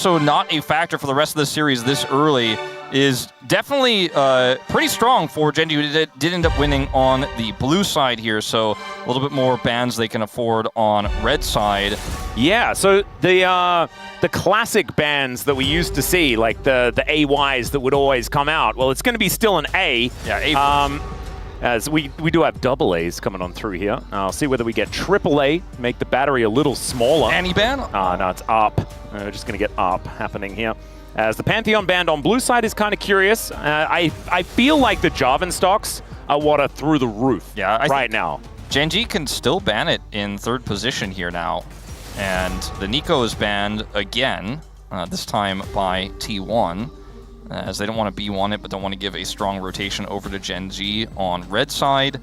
also not a factor for the rest of the series this early is definitely pretty strong for Gen.G, who did end up winning on the blue side here, so a little bit more bans they can afford on red side. Yeah, so the classic bans that we used to see, like the AYs that would always come out, well, it's going to be still an A. Yeah, A. As we do have double A's coming on through here. I'll see whether we get triple A, make the battery a little smaller. Anti-ban? No, it's up. We're just going to get up happening here. As the Pantheon band on blue side is kind of curious. I feel like the Jarvan stocks are what are through the roof right now. Gen.G can still ban it in third position here now. And the Nico is banned again, this time by T1, as they don't want to B1 it, but don't want to give a strong rotation over to Gen.G on red side.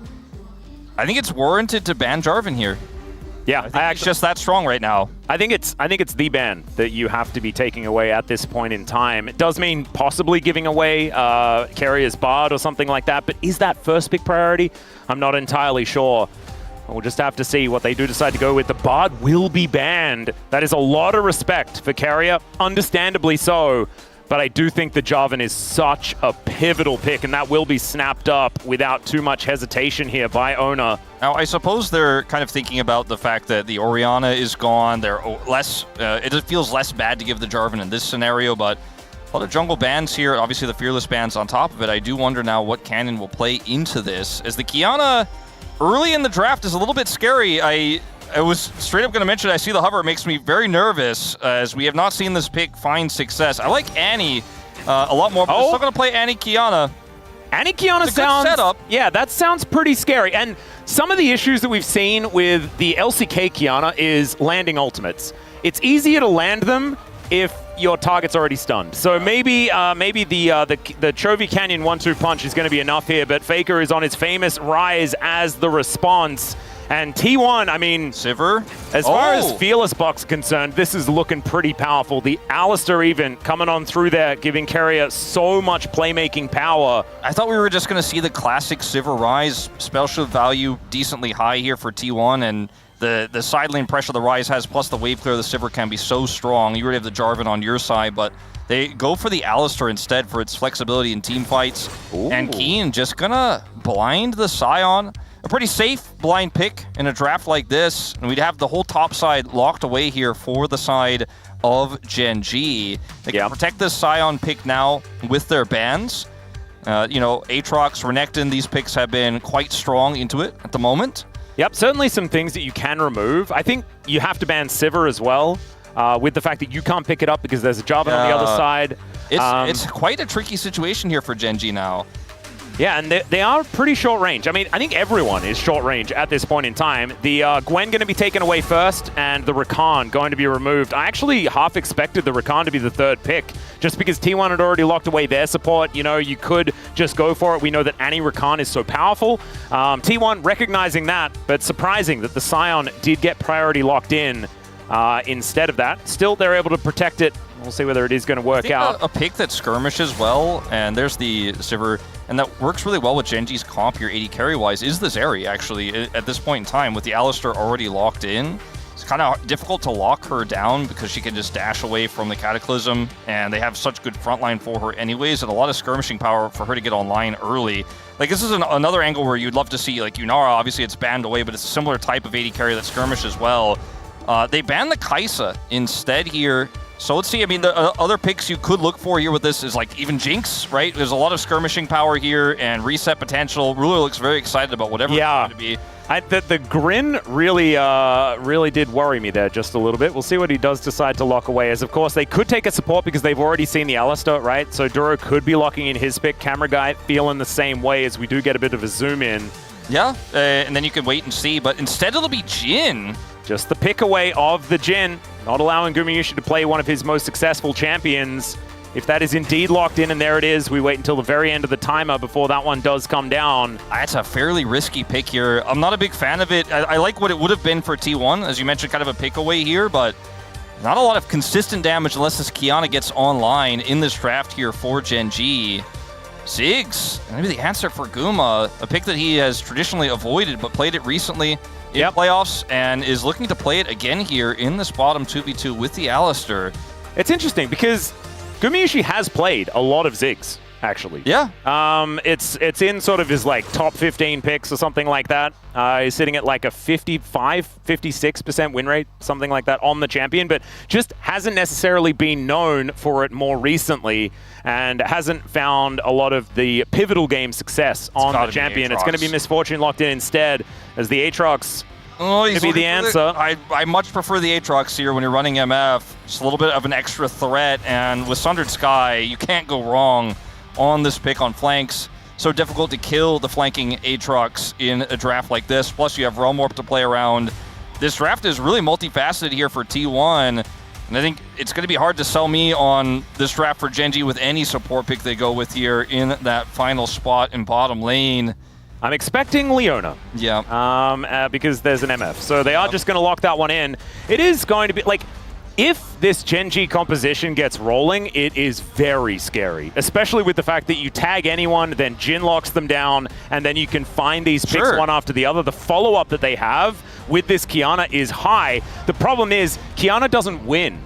I think it's warranted to ban Jarvan here. Yeah, I think it's just that strong right now. I think it's the ban that you have to be taking away at this point in time. It does mean possibly giving away Carrier's Bard or something like that, but is that first pick priority? I'm not entirely sure. We'll just have to see what they do decide to go with. The Bard will be banned. That is a lot of respect for Carrier, understandably so. But I do think the Jarvan is such a pivotal pick, and that will be snapped up without too much hesitation here by Ona. Now, I suppose they're kind of thinking about the fact that the Orianna is gone. They're less. It feels less bad to give the Jarvan in this scenario, but a lot of jungle bans here. Obviously, the Fearless bans on top of it. I do wonder now what canon will play into this, as the Qiyana early in the draft is a little bit scary. I was straight up going to mention, I see the hover. It makes me very nervous, as we have not seen this pick find success. I like Annie a lot more, but I'm still going to play Annie Qiyana. Annie Qiyana sounds... setup. Yeah, that sounds pretty scary. And some of the issues that we've seen with the LCK Qiyana is landing ultimates. It's easier to land them if your target's already stunned. So maybe the Chovy Canyon 1-2 punch is going to be enough here, but Faker is on his famous rise as the response. And T1, I mean, Sivir? As far as Fearless Box concerned, this is looking pretty powerful. The Alistar even coming on through there, giving Carrier so much playmaking power. I thought we were just going to see the classic Sivir rise. Spell shield value decently high here for T1, and the side lane pressure the Rise has, plus the wave clear of the Sivir can be so strong. You already have the Jarvan on your side, but they go for the Alistar instead for its flexibility in team fights. Ooh. And Keen just going to blind the Scion. A pretty safe blind pick in a draft like this, and we'd have the whole top side locked away here for the side of Gen.G. They can protect this Scion pick now with their bans. You know, Aatrox, Renekton, these picks have been quite strong into it at the moment. Yep, certainly some things that you can remove. I think you have to ban Sivir as well, with the fact that you can't pick it up because there's a Jarvan on the other side. It's quite a tricky situation here for Gen.G now. Yeah, and they are pretty short range. I mean, I think everyone is short range at this point in time. The Gwen going to be taken away first, and the Rakan going to be removed. I actually half expected the Rakan to be the third pick, just because T1 had already locked away their support. You know, you could just go for it. We know that Annie Rakan is so powerful. T1 recognizing that, but surprising that the Scion did get priority locked in instead of that. Still, they're able to protect it. We'll see whether it is going to work out. A pick that skirmishes well, and there's the Sivir, and that works really well with Gen.G's comp here, AD carry-wise, is this Zeri, actually, at this point in time, with the Alistar already locked in. It's kind of difficult to lock her down because she can just dash away from the Cataclysm, and they have such good frontline for her anyways, and a lot of skirmishing power for her to get online early. Like, this is another angle where you'd love to see, like, Yunara, obviously it's banned away, but it's a similar type of AD carry that skirmish as well. They banned the Kai'Sa instead here. So let's see, I mean, the other picks you could look for here with this is like even Jinx, right? There's a lot of skirmishing power here and reset potential. Ruler looks very excited about whatever it's going to be. The Grin really did worry me there just a little bit. We'll see what he does decide to lock away, as of course they could take a support because they've already seen the Alistar, right? So Duro could be locking in his pick. Camera Guy feeling the same way, as we do get a bit of a zoom in. Yeah, and then you can wait and see, but instead it'll be Jhin. Just the pick away of the Jhin, not allowing Gumayusi to play one of his most successful champions. If that is indeed locked in, and there it is, we wait until the very end of the timer before that one does come down. That's a fairly risky pick here. I'm not a big fan of it. I like what it would have been for T1, as you mentioned, kind of a pick away here, but not a lot of consistent damage unless this Qiyana gets online in this draft here for Gen.G. Ziggs, maybe the answer for Guma, a pick that he has traditionally avoided, but played it recently in playoffs, and is looking to play it again here in this bottom 2v2 with the Alistar. It's interesting because Gumayusi has played a lot of Ziggs, actually. Yeah. It's in sort of his like top 15 picks or something like that. He's sitting at like a 56% win rate, something like that on the champion, but just hasn't necessarily been known for it more recently and hasn't found a lot of the pivotal game success on the champion. It's going to be Misfortune locked in instead as the Aatrox to be the answer. I much prefer the Aatrox here when you're running MF. Just a little bit of an extra threat, and with Sundered Sky, you can't go wrong on this pick on flanks. So difficult to kill the flanking Aatrox in a draft like this. Plus, you have Realm Warp to play around. This draft is really multifaceted here for T1, and I think it's going to be hard to sell me on this draft for Gen.G with any support pick they go with here in that final spot in bottom lane. I'm expecting Leona. Yeah. Because there's an MF. So they are just going to lock that one in. It is going to be, like, if this Gen.G composition gets rolling, it is very scary. Especially with the fact that you tag anyone, then Jin locks them down, and then you can find these picks one after the other. The follow-up that they have with this Qiyana is high. The problem is, Qiyana doesn't win.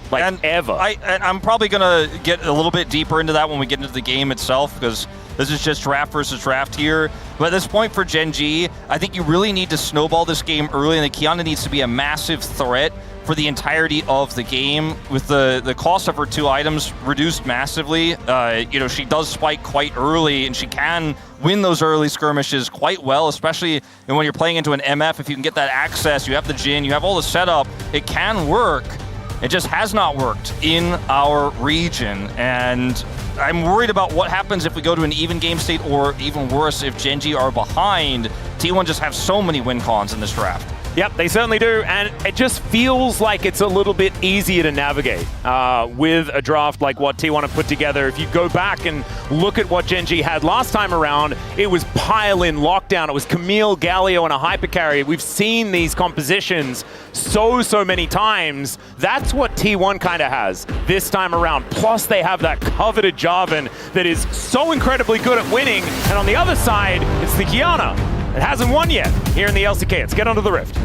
Like, ever. I'm probably going to get a little bit deeper into that when we get into the game itself, because this is just draft versus draft here. But at this point for Gen.G, I think you really need to snowball this game early, and the Qiyana needs to be a massive threat for the entirety of the game. With the cost of her 2 items reduced massively, you know, she does spike quite early, and she can win those early skirmishes quite well, especially when you're playing into an MF. If you can get that access, you have the Jin, you have all the setup, it can work. It just has not worked in our region, and I'm worried about what happens if we go to an even game state, or even worse, if Gen.G are behind. T1 just have so many win cons in this draft. Yep, they certainly do, and it just feels like it's a little bit easier to navigate with a draft like what T1 have put together. If you go back and look at what Gen.G had last time around, it was pile-in lockdown. It was Camille, Galio, and a hypercarry. We've seen these compositions so many times. That's what T1 kind of has this time around. Plus, they have that coveted Jarvan that is so incredibly good at winning, and on the other side, it's the Qiyana. It hasn't won yet here in the LCK. Let's get onto the Rift.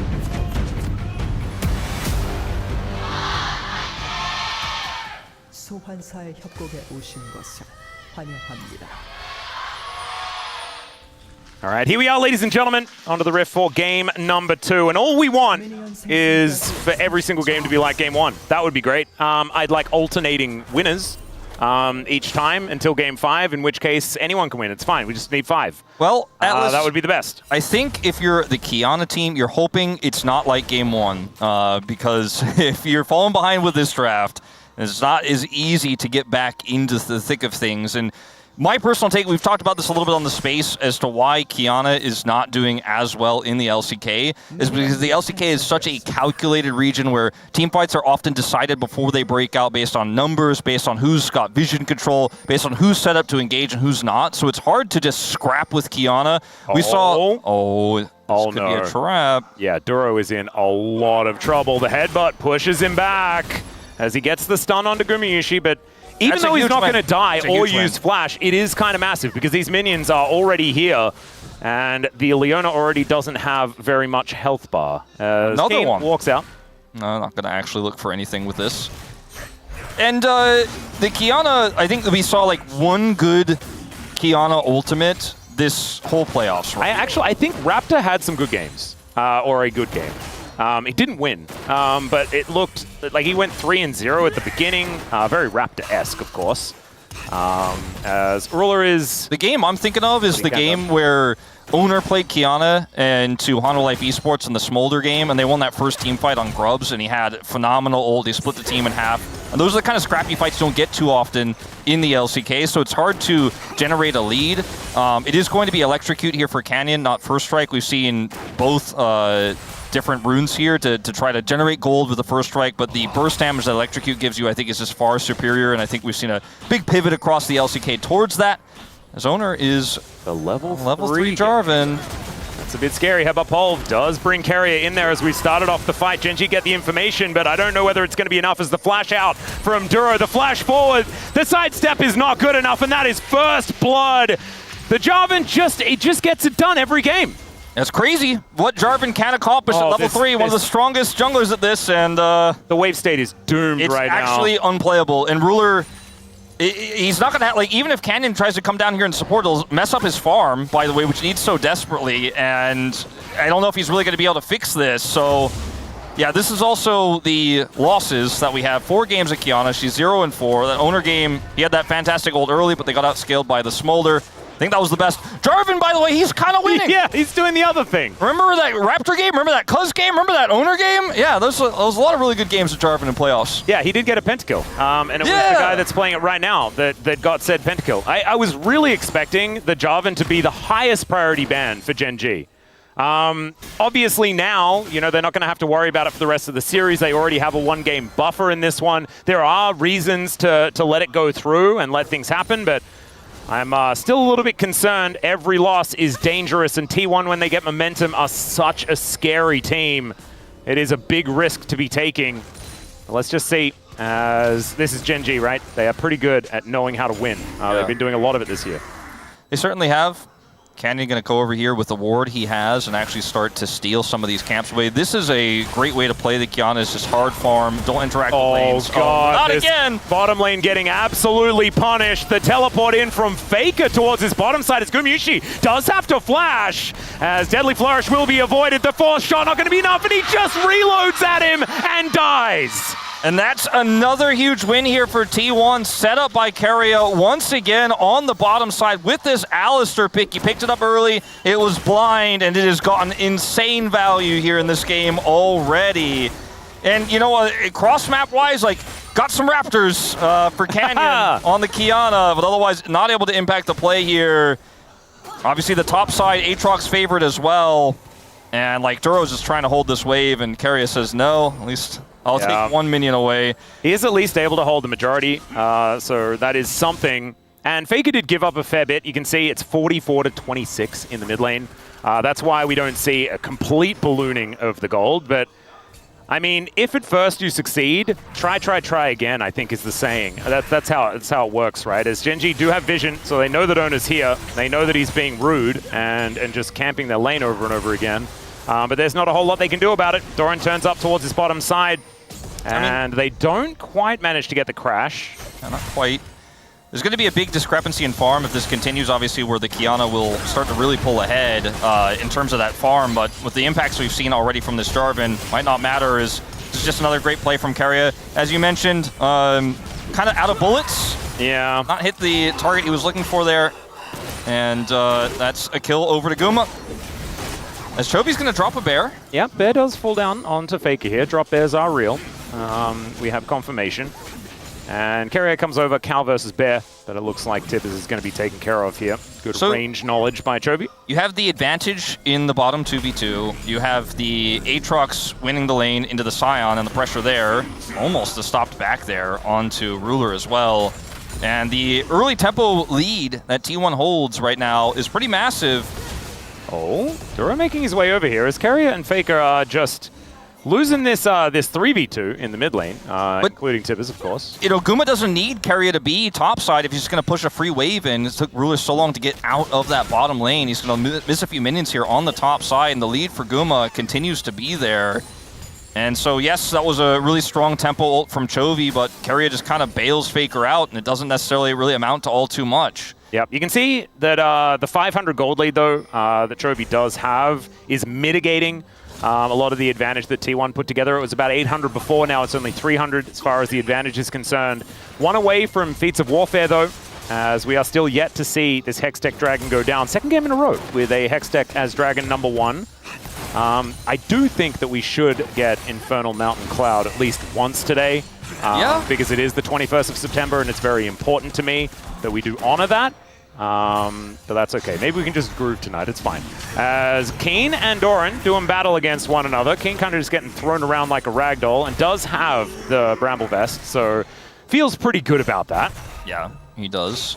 소환사의 협곡에 오신 것을 환영합니다. All right, here we are, ladies and gentlemen, onto the Rift for game number 2. And all we want is for every single game to be like game 1. That would be great. I'd like alternating winners each time until game 5, in which case anyone can win. It's fine. We just need 5. Well, Atlas, that would be the best. I think if you're the Qiyana team, you're hoping it's not like game 1, because if you're falling behind with this draft, it's not as easy to get back into the thick of things. And my personal take, we've talked about this a little bit on the space as to why Qiyana is not doing as well in the LCK, is because the LCK is such a calculated region where team fights are often decided before they break out based on numbers, based on who's got vision control, based on who's set up to engage and who's not. So it's hard to just scrap with Qiyana. We saw... this could be a trap. Yeah, Duro is in a lot of trouble. The headbutt pushes him back as he gets the stun onto Gumayusi, but even though he's not going to die or use Flash, it is kind of massive because these minions are already here, and the Leona already doesn't have very much health bar. Another one walks out. No, I'm not going to actually look for anything with this. And the Qiyana, I think we saw like one good Qiyana ultimate this whole playoffs. Right? I think Raptor had some good games, or a good game. It didn't win, but it looked like he went 3-0 at the beginning. Very Raptor-esque, of course. As Ruler is... The game I'm thinking of is the game where Owner played Qiyana into Honor Life Esports in the Smolder game, and they won that first team fight on Grubs, and he had phenomenal ult. They split the team in half. And those are the kind of scrappy fights you don't get too often in the LCK, so it's hard to generate a lead. It is going to be Electrocute here for Canyon, not First Strike. We've seen both different runes here to try to generate gold with the First Strike, but the burst damage that Electrocute gives you, I think, is just far superior, and I think we've seen a big pivot across the LCK towards that. His owner is the level 3 Jarvan. That's a bit scary. How about Paul does bring Carrier in there as we started off the fight. Gen.G get the information, but I don't know whether it's going to be enough as the flash out from Duro. The flash forward. The sidestep is not good enough, and that is first blood. The Jarvan just gets it done every game. It's crazy what Jarvan can accomplish at level 3, one of the strongest junglers at this, and the wave state is doomed right now. It's actually unplayable, and Ruler, he's not going to have, like, even if Canyon tries to come down here and support, it'll mess up his farm, by the way, which he needs so desperately, and I don't know if he's really going to be able to fix this, so yeah, this is also the losses that we have. 4 games at Kiana, she's 0-4. That owner game, he had that fantastic ult early, but they got outscaled by the Smolder. I think that was the best. Jarvan, by the way, he's kind of winning. Yeah, he's doing the other thing. Remember that Raptor game? Remember that Cuz game? Remember that owner game? Yeah, there's a lot of really good games with Jarvan in playoffs. Yeah, he did get a pentakill. And it was the guy that's playing it right now that got said pentakill. I was really expecting the Jarvan to be the highest priority ban for Gen.G. Obviously now, you know, they're not going to have to worry about it for the rest of the series. They already have a 1-game buffer in this one. There are reasons to let it go through and let things happen, but I'm still a little bit concerned. Every loss is dangerous, and T1, when they get momentum, are such a scary team. It is a big risk to be taking. Let's just see, as this is Gen.G, right? They are pretty good at knowing how to win. They've been doing a lot of it this year. They certainly have. Canyon going to go over here with the ward he has and actually start to steal some of these camps away. This is a great way to play the Kiana. It's just hard farm. Don't interact with lanes. Oh, God. Not again. Bottom lane getting absolutely punished. The teleport in from Faker towards his bottom side as Gumyushi does have to flash, as Deadly Flourish will be avoided. The force shot not going to be enough, and he just reloads at him and dies. And that's another huge win here for T1, set up by Keria once again on the bottom side with this Alistar pick. He picked it up early, it was blind, and it has gotten insane value here in this game already. And you know what, cross-map wise, like, got some Raptors for Canyon on the Kiana, but otherwise not able to impact the play here. Obviously the top side, Aatrox's favorite as well. And like Duro's just trying to hold this wave, and Keria says no, at least I'll take 1 minion away. He is at least able to hold the majority, so that is something. And Faker did give up a fair bit. You can see it's 44-26 in the mid lane. That's why we don't see a complete ballooning of the gold. But, I mean, if at first you succeed, try again, I think is the saying. That's how it works, right? As Gen.G do have vision, so they know that Owner's here. They know that he's being rude and just camping their lane over and over again. But there's not a whole lot they can do about it. Doran turns up towards his bottom side. And they don't quite manage to get the crash. Yeah, not quite. There's going to be a big discrepancy in farm if this continues, obviously, where the Kiana will start to really pull ahead in terms of that farm. But with the impacts we've seen already from this Jarvan, might not matter. This is just another great play from Keria. As you mentioned, kind of out of bullets. Yeah. Not hit the target he was looking for there. And that's a kill over to Guma. As Chobi's going to drop a bear. Yeah, bear does fall down onto Faker here. Drop bears are real. We have confirmation. And Keria comes over, Cal versus Bear, but it looks like Tippers is going to be taken care of here. Good range knowledge by Chobi. You have the advantage in the bottom 2v2. You have the Aatrox winning the lane into the Scion and the pressure there. Almost a stopped back there onto Ruler as well. And the early tempo lead that T1 holds right now is pretty massive. Oh, Dura making his way over here as Keria and Faker are just losing this 3v2 in the mid lane, including Tippers, of course. You know, Guma doesn't need Keria to be topside if he's just going to push a free wave in. It took Ruler so long to get out of that bottom lane. He's going to miss a few minions here on the top side, and the lead for Guma continues to be there. And so, yes, that was a really strong tempo ult from Chovy, but Keria just kind of bails Faker out, and it doesn't necessarily really amount to all too much. Yep, you can see that the 500 gold lead, though, that Chovy does have is mitigating a lot of the advantage that T1 put together. It was about 800 before, now it's only 300 as far as the advantage is concerned. One away from Feats of Warfare, though, as we are still yet to see this Hextech Dragon go down. Second game in a row with a Hextech as Dragon #1. I do think that we should get Infernal Mountain Cloud at least once today, because it is the 21st of September and it's very important to me that we do honor that. But that's okay. Maybe we can just groove tonight. It's fine. As Keen and Doran doing battle against one another. Keen kind of just getting thrown around like a ragdoll and does have the Bramble Vest, so feels pretty good about that. Yeah, he does.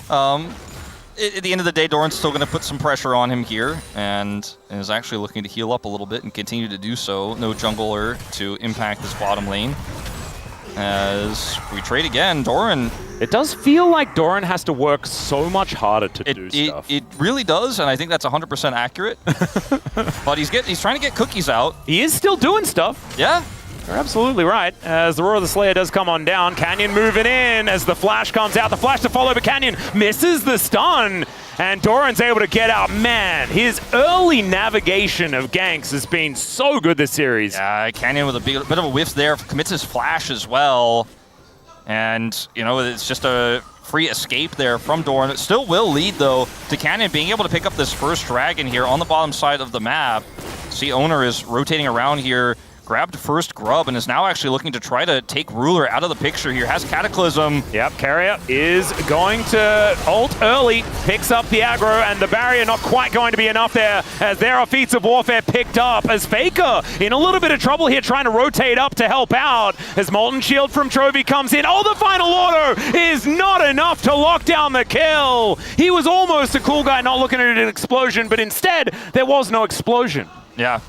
At the end of the day, Doran's still going to put some pressure on him here and is actually looking to heal up a little bit and continue to do so. No jungler to impact this bottom lane. As we trade again, Doran. It does feel like Doran has to work so much harder to do stuff. It really does, and I think that's 100% accurate. But he's trying to get cookies out. He is still doing stuff. Yeah. You're absolutely right. As the Roar of the Slayer does come on down, Canyon moving in as the flash comes out. The flash to follow, but Canyon misses the stun. And Doran's able to get out. Man, his early navigation of ganks has been so good this series. Yeah, Canyon with a bit of a whiff there, commits his flash as well. And, you know, it's just a free escape there from Doran. It still will lead, though, to Canyon being able to pick up this first dragon here on the bottom side of the map. See, Owner is rotating around here, grabbed first grub, and is now actually looking to try to take Ruler out of the picture here. Has Cataclysm. Yep, Carrier is going to ult early, picks up the aggro, and the barrier not quite going to be enough there, as there are feats of warfare picked up, as Faker in a little bit of trouble here trying to rotate up to help out, as Molten Shield from Chovy comes in. Oh, the final auto is not enough to lock down the kill. He was almost a cool guy not looking at an explosion, but instead, there was no explosion. Yeah,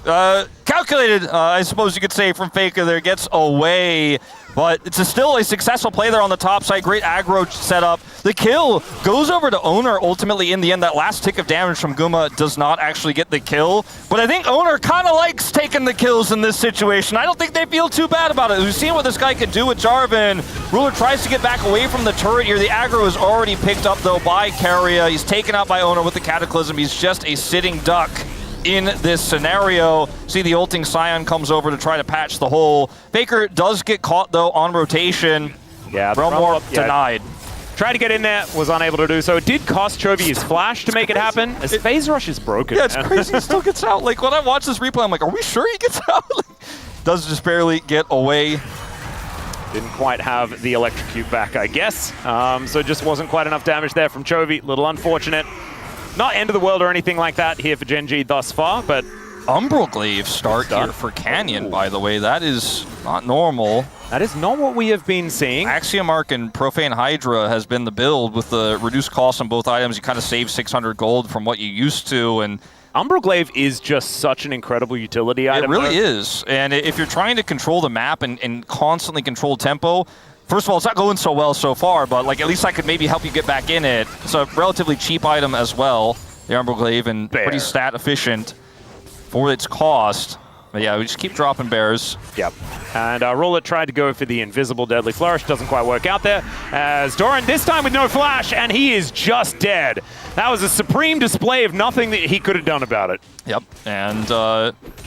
calculated, I suppose you could say, from Faker there, gets away, but it's still a successful play there on the top side. Great aggro setup. The kill goes over to Owner ultimately in the end. That last tick of damage from Guma does not actually get the kill, but I think Owner kind of likes taking the kills in this situation. I don't think they feel too bad about it. We've seen what this guy could do with Jarvan. Ruler tries to get back away from the turret here. The aggro is already picked up, though, by Carrier. He's taken out by Owner with the Cataclysm. He's just a sitting duck in this scenario. See, the ulting Scion comes over to try to patch the hole. Faker does get caught, though, on rotation. Yeah, Realmore denied. Tried to get in there, was unable to do so. It did cost Chovy his flash to make it happen, as Phase Rush is broken. Yeah, it's crazy he still gets out. Like, when I watch this replay, I'm like, are we sure he gets out? Does just barely get away. Didn't quite have the electrocute back, I guess. So just wasn't quite enough damage there from Chovy. Little unfortunate. Not end of the world or anything like that here for Gen.G thus far, but Umbral Glaive start here for Canyon, by the way. That is not normal. That is not what we have been seeing. Axiomark and Profane Hydra has been the build. With the reduced cost on both items, you kind of save 600 gold from what you used to, and Umbral Glaive is just such an incredible utility item. It really is, and if you're trying to control the map and constantly control tempo, first of all, it's not going so well so far, but like at least I could maybe help you get back in it. It's a relatively cheap item as well, the Umbral Glaive, and pretty stat efficient for its cost. But yeah, we just keep dropping bears. Yep. And Roller tried to go for the invisible Deadly Flourish. Doesn't quite work out there. As Doran, this time with no flash, and he is just dead. That was a supreme display of nothing that he could have done about it. Yep. And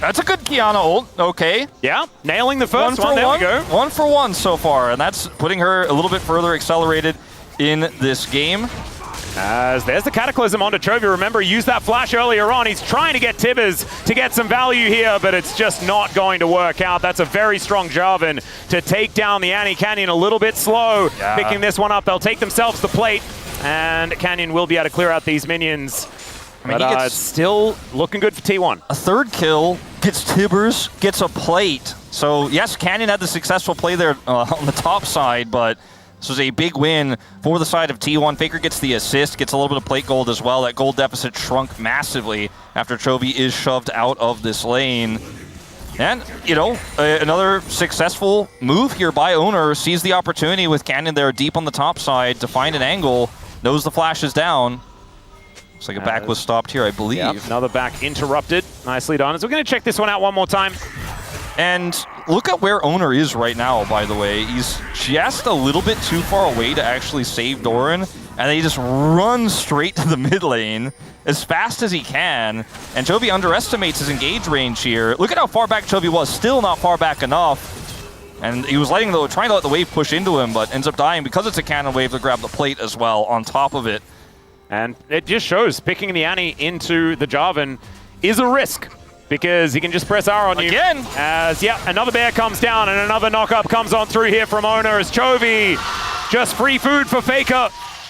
that's a good Kiana ult. Okay. Yeah. Nailing the first one. There we go. 1 for 1 so far, and that's putting her a little bit further accelerated in this game. As there's the Cataclysm onto Chovy. Remember, he used that flash earlier on. He's trying to get Tibbers to get some value here, but it's just not going to work out. That's a very strong Jarvan to take down the Annie. Canyon a little bit slow, picking this one up. They'll take themselves the plate, and Canyon will be able to clear out these minions. I mean, but it's still looking good for T1. A third kill, gets Tibbers, gets a plate. So yes, Canyon had the successful play there on the top side, but this was a big win for the side of T1. Faker gets the assist, gets a little bit of plate gold as well. That gold deficit shrunk massively after Chovy is shoved out of this lane. And, you know, another successful move here by Owner. Sees the opportunity with Canyon there deep on the top side to find an angle. Knows the flash is down. Looks like a back was stopped here, I believe. Yep, another back interrupted. Nicely done. So we're going to check this one out one more time. And look at where Owner is right now, by the way. He's just a little bit too far away to actually save Doran, and then he just runs straight to the mid lane as fast as he can. And Chovy underestimates his engage range here. Look at how far back Chovy was. Still not far back enough. And he was trying to let the wave push into him, but ends up dying because it's a cannon wave to grab the plate as well on top of it. And it just shows picking the Annie into the Jarvan is a risk, because he can just press R on you. Again! As, another bear comes down and another knock-up comes on through here from Owner as Chovy. Just free food for Faker.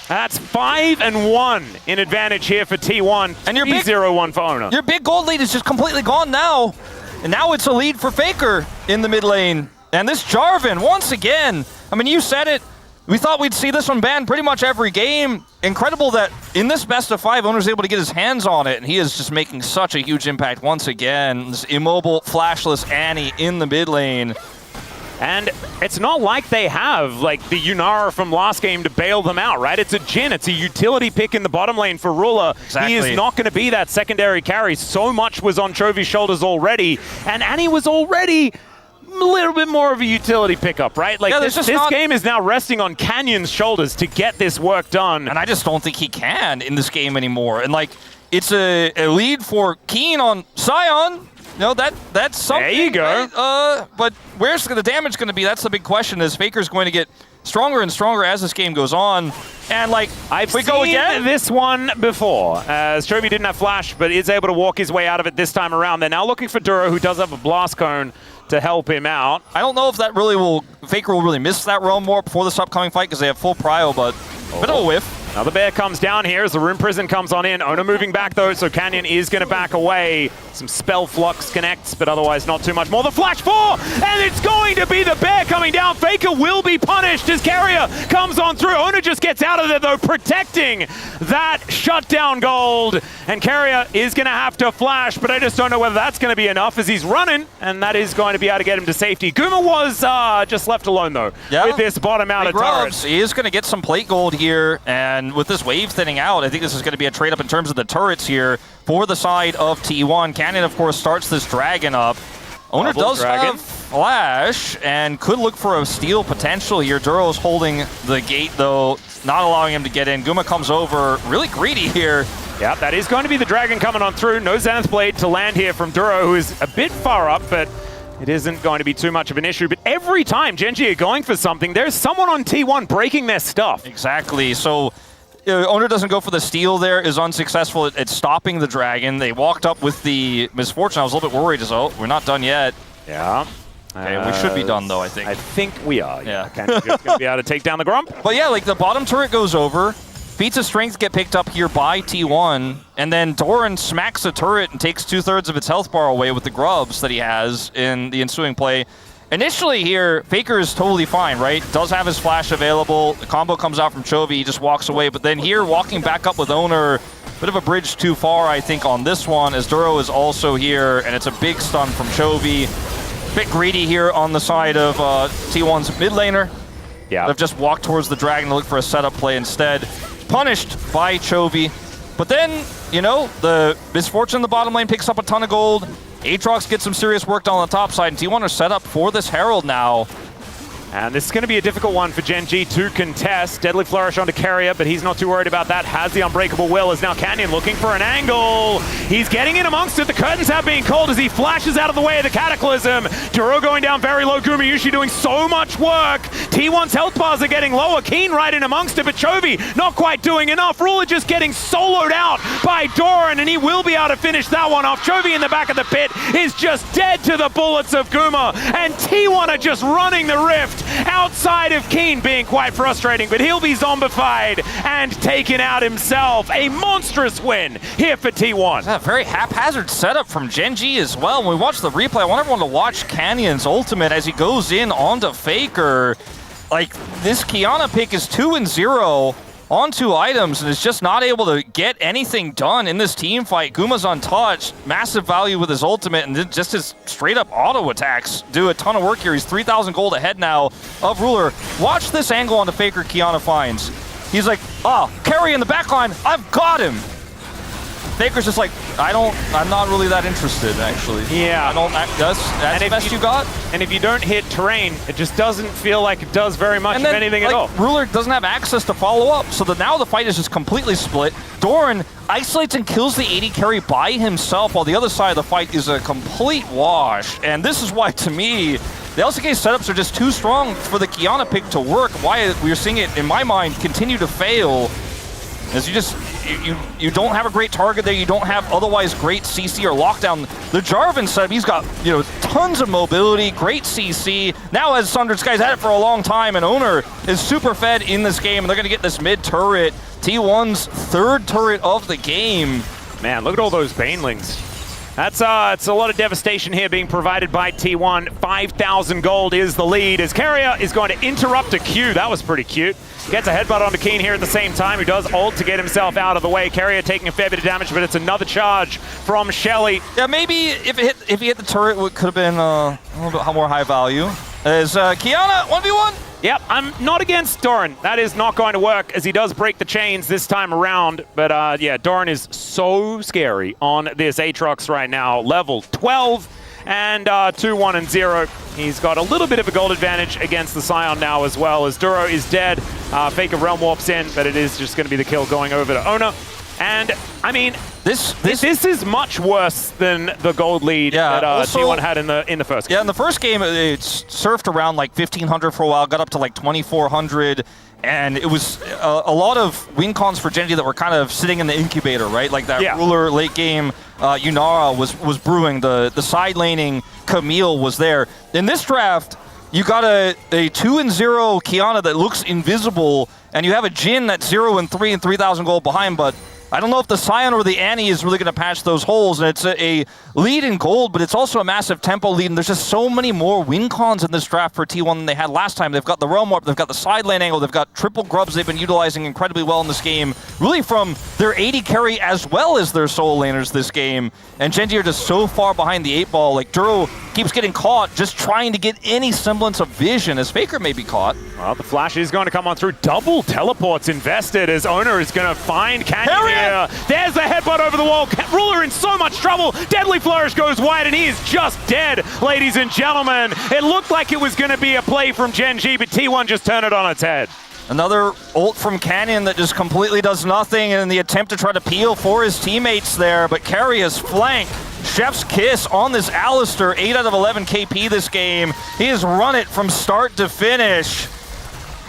That's 5-1 in advantage here for T1. And your 0-1 for Owner. Your big gold lead is just completely gone now. And now it's a lead for Faker in the mid lane. And this Jarvan, once again, I mean, you said it. We thought we'd see this one banned pretty much every game. Incredible that in this best of 5, Owner's able to get his hands on it, and he is just making such a huge impact once again. This immobile, flashless Annie in the mid lane. And it's not like they have like the Yunara from last game to bail them out, right? It's a Jhin, it's a utility pick in the bottom lane for Ruler. Exactly. He is not going to be that secondary carry. So much was on Chovy's shoulders already, and Annie was already a little bit more of a utility pickup, right? Like this game is now resting on Canyon's shoulders to get this work done. And I just don't think he can in this game anymore. And like, it's a lead for Keen on Sion. No, that's something. There you go. Right? But where's the damage going to be? That's the big question. Is Faker's going to get stronger and stronger as this game goes on? And like, I've seen this one before, as Chovy didn't have flash, but is able to walk his way out of it this time around. They're now looking for Duro, who does have a blast cone to help him out. I don't know if that really Faker will really miss that realm more before this upcoming fight because they have full prio, but bit of a whiff. Now the bear comes down here as the Rune Prison comes on in. Ona moving back though, so Canyon is going to back away. Some Spell Flux connects, but otherwise not too much more. The Flash 4! And it's going to be the bear coming down. Faker will be punished as Carrier comes on through. Ona just gets out of there though, protecting that shutdown gold. And Carrier is going to have to flash, but I just don't know whether that's going to be enough as he's running, and that is going to be able to get him to safety. Guma was just left alone though, with this bottom out of turret. He is going to get some plate gold here, and with this wave thinning out, I think this is going to be a trade-up in terms of the turrets here for the side of T1. Canyon, of course, starts this dragon up. Owner does have flash and could look for a steal potential here. Duro's holding the gate, though, not allowing him to get in. Guma comes over, really greedy here. Yeah, that is going to be the dragon coming on through. No Zenith Blade to land here from Duro, who is a bit far up, but it isn't going to be too much of an issue. But every time Gen.G are going for something, there's someone on T1 breaking their stuff. Exactly. So Owner doesn't go for the steal there, is unsuccessful at stopping the dragon. They walked up with the misfortune. I was a little bit worried as well. We're not done yet. Yeah. Okay, we should be done though, I think. I think we are. Yeah. Just going to be able to take down the Grump. But yeah, like the bottom turret goes over. Feats of Strength get picked up here by T1, and then Doran smacks the turret and takes 2/3 of its health bar away with the grubs that he has in the ensuing play. Initially here, Faker is totally fine, right? Does have his flash available. The combo comes out from Chovy, he just walks away. But then here, walking back up with Owner, bit of a bridge too far, I think, on this one, as Duro is also here, and it's a big stun from Chovy. Bit greedy here on the side of T1's mid laner. Yeah. They've just walked towards the dragon to look for a setup play instead. Punished by Chovy. But then, you know, the misfortune in the bottom lane picks up a ton of gold. Aatrox gets some serious work done on the top side, and T1 are set up for this Herald now. And this is going to be a difficult one for Gen.G to contest. Deadly Flourish onto Carrier, but he's not too worried about that. Has the Unbreakable Will, as now Canyon looking for an angle. He's getting in amongst it. The curtains have been called as he flashes out of the way of the Cataclysm. Duro going down very low. Gumayushi doing so much work. T1's health bars are getting lower. Keen right in amongst it, but Chovy not quite doing enough. Ruler just getting soloed out by Doran, and he will be able to finish that one off. Chovy in the back of the pit is just dead to the bullets of Guma, and T1 are just running the rift. Outside of Keen being quite frustrating, but he'll be zombified and taken out himself. A monstrous win here for T1. Yeah, very haphazard setup from Gen.G as well. When we watch the replay, I want everyone to watch Canyon's ultimate as he goes in onto Faker. Like, this Kiana pick is 2-0 on 2 items and is just not able to get anything done in this team fight. Guma's untouched, massive value with his ultimate, and just his straight up auto attacks do a ton of work here. He's 3,000 gold ahead now of Ruler. Watch this angle on the Faker Kiana finds. He's like, carry in the backline, I've got him. Faker's just like, I'm not really that interested, actually. Yeah. That's the best you got? And if you don't hit terrain, it just doesn't feel like it does very much of anything at all. Ruler doesn't have access to follow up, so now the fight is just completely split. Doran isolates and kills the AD carry by himself, while the other side of the fight is a complete wash. And this is why, to me, the LCK setups are just too strong for the Kiana pick to work. Why we're seeing it, in my mind, continue to fail. As you don't have a great target there, you don't have otherwise great CC or lockdown. The Jarvan setup, he's got tons of mobility, great CC. Now as Sundered Sky's had it for a long time, and Owner is super fed in this game, and they're gonna get this mid turret. T1's 3rd turret of the game. Man, look at all those Banelings. It's a lot of devastation here being provided by T1. 5,000 gold is the lead as Carrier is going to interrupt a Q. That was pretty cute. Gets a headbutt onto Keen here at the same time, who does ult to get himself out of the way. Carrier taking a fair bit of damage, but it's another charge from Shelly. Yeah, maybe if he hit the turret, it could have been a little bit more high value. Is Kiana 1v1? Yep, I'm not against Doran. That is not going to work as he does break the chains this time around. But yeah, Doran is so scary on this Aatrox right now. Level 12 and 2-1 and 0. He's got a little bit of a gold advantage against the Scion now as well as Duro is dead. Faker Realm warps in, but it is just going to be the kill going over to Ona. And, I mean, this is much worse than the gold lead that T1 had in the first game. Yeah, in the first game, it surfed around like 1,500 for a while, got up to like 2,400, and it was a lot of win cons for Gen.G that were kind of sitting in the incubator, right? Like that ruler late game, Yunara was brewing, the side laning Camille was there. In this draft, you got a 2-0 Kiana that looks invisible, and you have a Jhin that's 0-3 and 3,000 gold behind, but I don't know if the Scion or the Annie is really going to patch those holes, and it's a lead in gold, but it's also a massive tempo lead, and there's just so many more win cons in this draft for T1 than they had last time. They've got the Realm Warp, they've got the side lane angle, they've got triple grubs they've been utilizing incredibly well in this game, really from their AD carry as well as their solo laners this game, and Gen.G are just so far behind the 8 ball. Like, Duro keeps getting caught just trying to get any semblance of vision as Faker may be caught. Well, the flash is going to come on through. Double teleports invested as Owner is going to find Canyon here. There's the headbutt over the wall. Ruler in so much trouble. Deadly Flourish goes wide and he is just dead, ladies and gentlemen. It looked like it was going to be a play from Gen.G, but T1 just turned it on its head. Another ult from Canyon that just completely does nothing in the attempt to try to peel for his teammates there, but carry his flank. Chef's kiss on this Alistar, 8 out of 11 KP this game. He has run it from start to finish.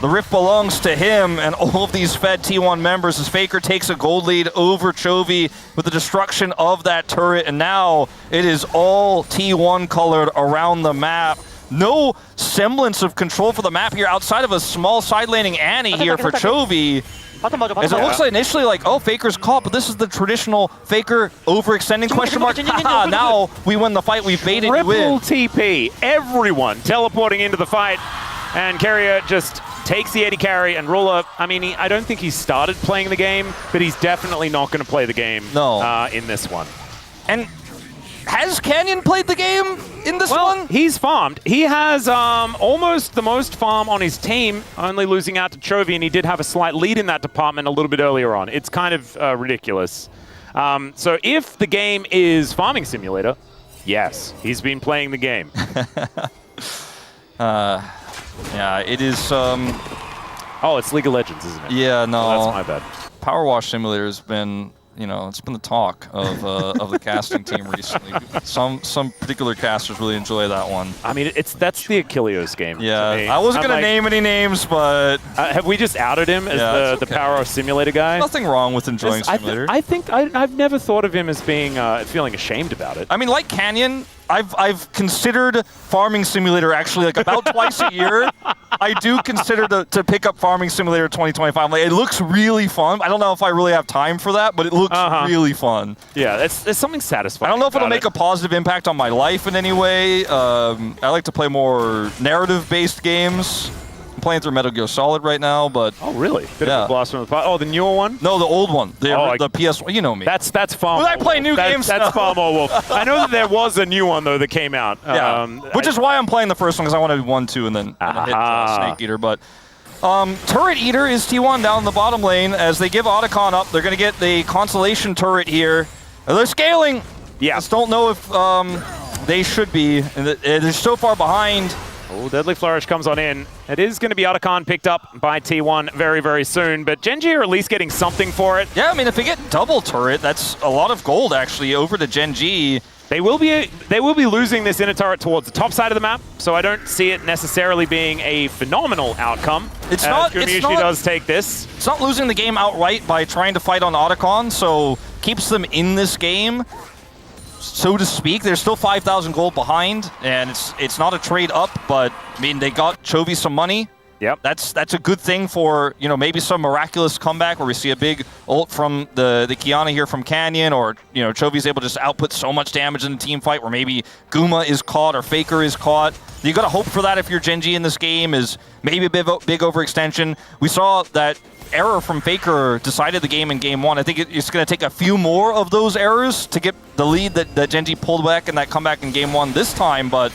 The rift belongs to him and all of these fed T1 members as Faker takes a gold lead over Chovy with the destruction of that turret, and now it is all T1 colored around the map. No semblance of control for the map here outside of a small side laning Annie here for Chovy. As it looks like initially like, oh, Faker's caught, but this is the traditional Faker overextending question mark. Haha, now we win the fight, we baited you in. Triple TP, everyone teleporting into the fight, and Carrier just takes the AD carry, and Ruler, I mean, I don't think he started playing the game, but he's definitely not going to play the game in this one. And has Canyon played the game in this one? He's farmed. He has almost the most farm on his team, only losing out to Chovy, and he did have a slight lead in that department a little bit earlier on. It's kind of ridiculous. So if the game is Farming Simulator, yes, he's been playing the game. Yeah, it is... Oh, it's League of Legends, isn't it? Yeah, no. Oh, that's my bad. Power Wash Simulator has been, you know, it's been the talk of the casting team recently. Some particular casters really enjoy that one. I mean, that's the Achilles game. Yeah, I wasn't going to name any names, but... have we just outed him as the Power Wash Simulator guy? Nothing wrong with enjoying Simulator. I think I've never thought of him as being feeling ashamed about it. I mean, like Canyon, I've considered Farming Simulator actually like about twice a year. I do consider to pick up Farming Simulator 2025. Like, it looks really fun. I don't know if I really have time for that, but it looks really fun. Yeah, it's something satisfying. I don't know if it'll make a positive impact on my life in any way. I like to play more narrative-based games. I'm playing through Metal Gear Solid right now, but... Oh, really? Bit of a blast from the pot. Oh, the newer one? No, the old one. The PS1. You know me. That's far more. I play new games. That's far more wolf. I know that there was a new one, though, that came out. Yeah. Which is why I'm playing the first one, because I want to do 1, 2, and then hit Snake Eater. But Turret Eater is T1 down in the bottom lane. As they give Otacon up, they're going to get the Constellation turret here. They're scaling. Yeah. Just don't know if they should be. And they're so far behind. Oh, Deadly Flourish comes on in. It is going to be Otacon picked up by T1 very, very soon, but Gen.G are at least getting something for it. Yeah, I mean, if they get double turret, that's a lot of gold, actually, over to Gen.G. They will be losing this inner turret towards the top side of the map, so I don't see it necessarily being a phenomenal outcome. It's not. Does take this. It's not losing the game outright by trying to fight on Otacon, so keeps them in this game, so to speak. They're still 5,000 gold behind, and it's not a trade up, but I mean, they got Chovy some money. Yep. That's a good thing for, you know, maybe some miraculous comeback where we see a big ult from the Kiana here from Canyon, or, you know, Chovy's able to just output so much damage in the team fight where maybe Guma is caught or Faker is caught. You got to hope for that if you're Gen.G in this game, is maybe a big overextension. We saw that error from Faker decided the game in game 1. I think it's going to take a few more of those errors to get the lead that Gen.G pulled back in that comeback in game 1 this time, but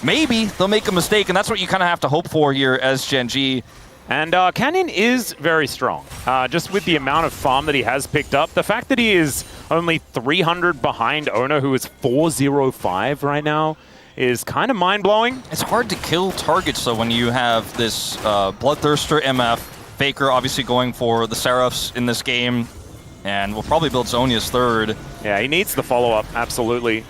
maybe they'll make a mistake, and that's what you kind of have to hope for here as Gen.G. And Canyon is very strong, just with the amount of farm that he has picked up. The fact that he is only 300 behind Owner, who is 405 right now, is kind of mind-blowing. It's hard to kill targets, though, when you have this Bloodthirster MF, Faker obviously going for the Seraphs in this game, and we'll probably build Zhonya's third. Yeah, he needs the follow-up, absolutely.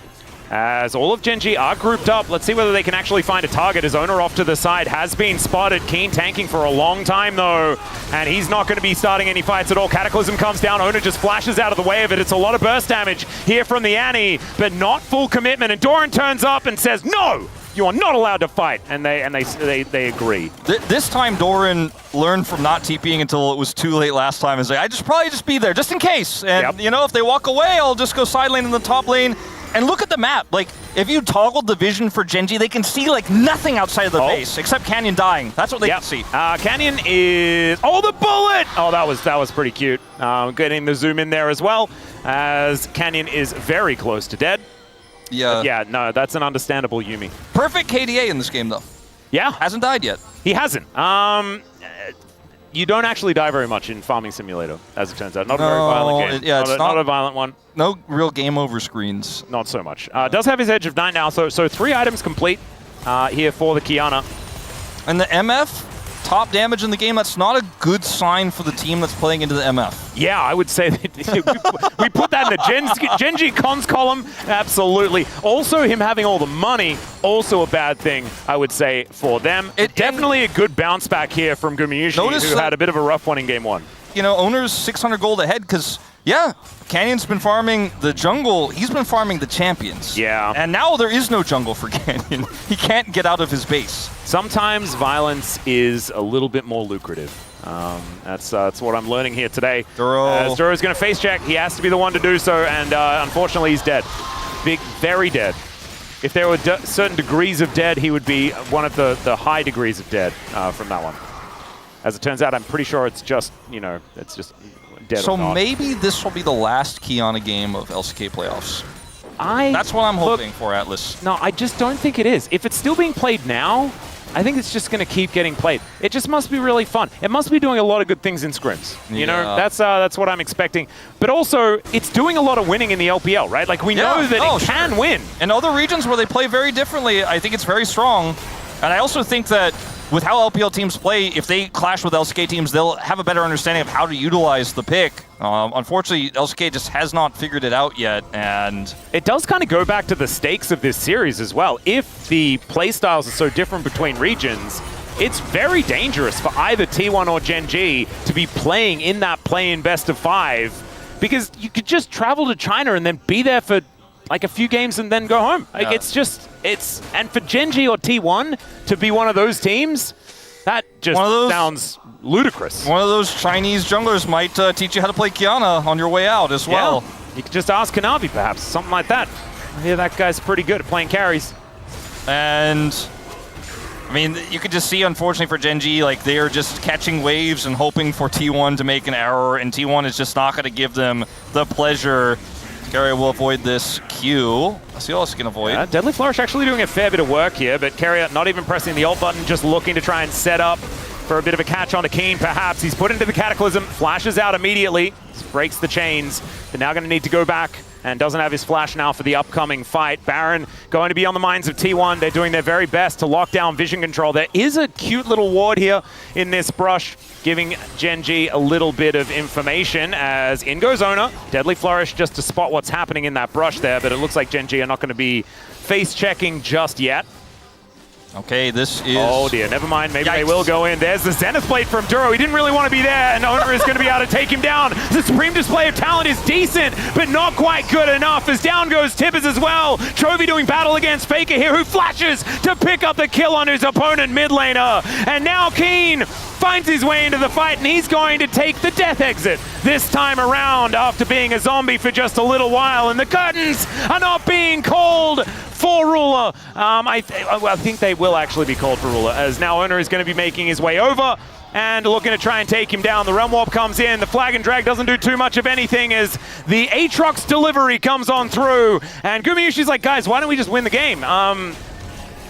As all of Gen.G are grouped up, let's see whether they can actually find a target. His Owner off to the side has been spotted. Keen tanking for a long time, though, and he's not going to be starting any fights at all. Cataclysm comes down. Owner just flashes out of the way of it. It's a lot of burst damage here from the Annie, but not full commitment. And Doran turns up and says, "No, you are not allowed to fight." And they agree. This time, Doran learned from not TPing until it was too late last time. Is like, I just probably just be there just in case. And you know, if they walk away, I'll just go side lane in the top lane. And look at the map. Like, if you toggled the vision for Gen.G, they can see, like, nothing outside of the base, except Canyon dying. That's what they can see. Canyon is... Oh, the bullet! Oh, that was pretty cute. Getting the zoom in there as well, as Canyon is very close to dead. Yeah. But yeah, no, that's an understandable Yuumi. Perfect KDA in this game, though. Yeah. Hasn't died yet. He hasn't. You don't actually die very much in Farming Simulator, as it turns out. Not a very violent game. Yeah, not a violent one. No real game over screens. Not so much. Does have his Edge of 9 now, so 3 items complete here for the Kiana. And the MF, top damage in the game, that's not a good sign for the team that's playing into the MF. Yeah, I would say that we put that in the Gen.G cons column. Absolutely. Also, him having all the money, also a bad thing, I would say, for them. Definitely a good bounce back here from Gumayushi, who had a bit of a rough one in game 1. You know, Owner's 600 gold ahead because, yeah, Canyon's been farming the jungle. He's been farming the champions. Yeah. And now there is no jungle for Canyon. He can't get out of his base. Sometimes violence is a little bit more lucrative. That's what I'm learning here today. Duro. As Duro's going to face check, he has to be the one to do so, and unfortunately he's dead. Very dead. If there were certain degrees of dead, he would be one of the high degrees of dead from that one. As it turns out, I'm pretty sure it's just, you know, it's just dead. So maybe this will be the last Kiana game of LCK playoffs. That's what I'm hoping for, Atlas. No, I just don't think it is. If it's still being played now, I think it's just going to keep getting played. It just must be really fun. It must be doing a lot of good things in scrims. You know, that's what I'm expecting. But also, it's doing a lot of winning in the LPL, right? Like, we know that it can win. In other regions where they play very differently, I think it's very strong. And I also think that with how LPL teams play, if they clash with LCK teams, they'll have a better understanding of how to utilize the pick. Unfortunately, LCK just has not figured it out yet, and... It does kind of go back to the stakes of this series as well. If the playstyles are so different between regions, it's very dangerous for either T1 or Gen.G to be playing in that play-in best of 5, because you could just travel to China and then be there for like a few games and then go home. Like, and for Gen.G or T1 to be one of those teams, that just sounds ludicrous. One of those Chinese junglers might teach you how to play Kiana on your way out as well. Yeah. You could just ask Kanavi, perhaps, something like that. I hear that guy's pretty good at playing carries. And, I mean, you could just see, unfortunately for Gen.G, like, they are just catching waves and hoping for T1 to make an error, and T1 is just not going to give them the pleasure. Carrier will avoid this Q. Let's see what else he can avoid. Yeah, Deadly Flourish actually doing a fair bit of work here, but Carrier not even pressing the ult button, just looking to try and set up for a bit of a catch onto Keen, perhaps. He's put into the Cataclysm, flashes out immediately, breaks the chains. They're now going to need to go back, and doesn't have his flash now for the upcoming fight. Baron going to be on the minds of T1. They're doing their very best to lock down vision control. There is a cute little ward here in this brush, giving Gen.G a little bit of information as in goes Owner. Deadly Flourish just to spot what's happening in that brush there, but it looks like Gen.G are not going to be face checking just yet. Okay, this is... Oh dear, never mind, maybe they will go in. There's the Zenith Blade from Duro. He didn't really want to be there, and Owner is going to be able to take him down. The Supreme Display of Talent is decent, but not quite good enough, as down goes Tibbers as well. Trophy doing battle against Faker here, who flashes to pick up the kill on his opponent mid laner. And now Keen finds his way into the fight, and he's going to take the death exit this time around after being a zombie for just a little while, and the curtains are not being called for Ruler. I think they will actually be called for Ruler, as now Owner is going to be making his way over and looking to try and take him down. The Realm Warp comes in. The Flag and Drag doesn't do too much of anything as the Aatrox delivery comes on through. And Gumayushi's like, guys, why don't we just win the game?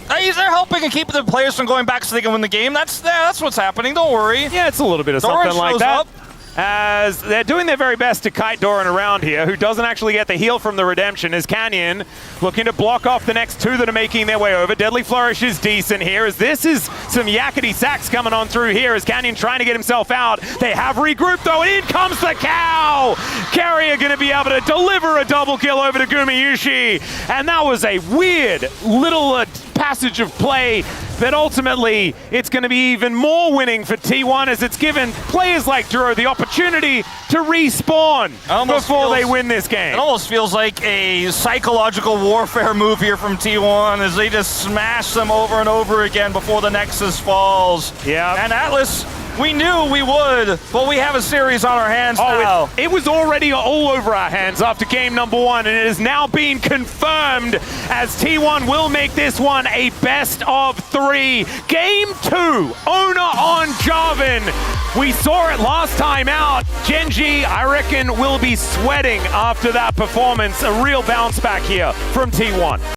They're helping and keeping the players from going back so they can win the game. That's what's happening. Don't worry. Yeah, it's a little bit of Doran something like shows that. up. As they're doing their very best to kite Doran around here, who doesn't actually get the heal from the redemption, as Canyon looking to block off the next two that are making their way over. Deadly Flourish is decent here, as this is some yakety sacks coming on through here, as Canyon trying to get himself out. They have regrouped though, and in comes the cow! Carrier gonna be able to deliver a double kill over to Gumayushi, and that was a weird little passage of play that ultimately it's going to be even more winning for T1, as it's given players like Duro the opportunity to respawn before they win this game. It almost feels like a psychological warfare move here from T1 as they just smash them over and over again before the Nexus falls. Yeah. And Atlas, we knew we would, but we have a series on our hands now. It was already all over our hands after game number 1, and it is now being confirmed as T1 will make this one a best of 3. Game 2, Owner on Jarvan. We saw it last time out. Gen.G, I reckon, will be sweating after that performance. A real bounce back here from T1.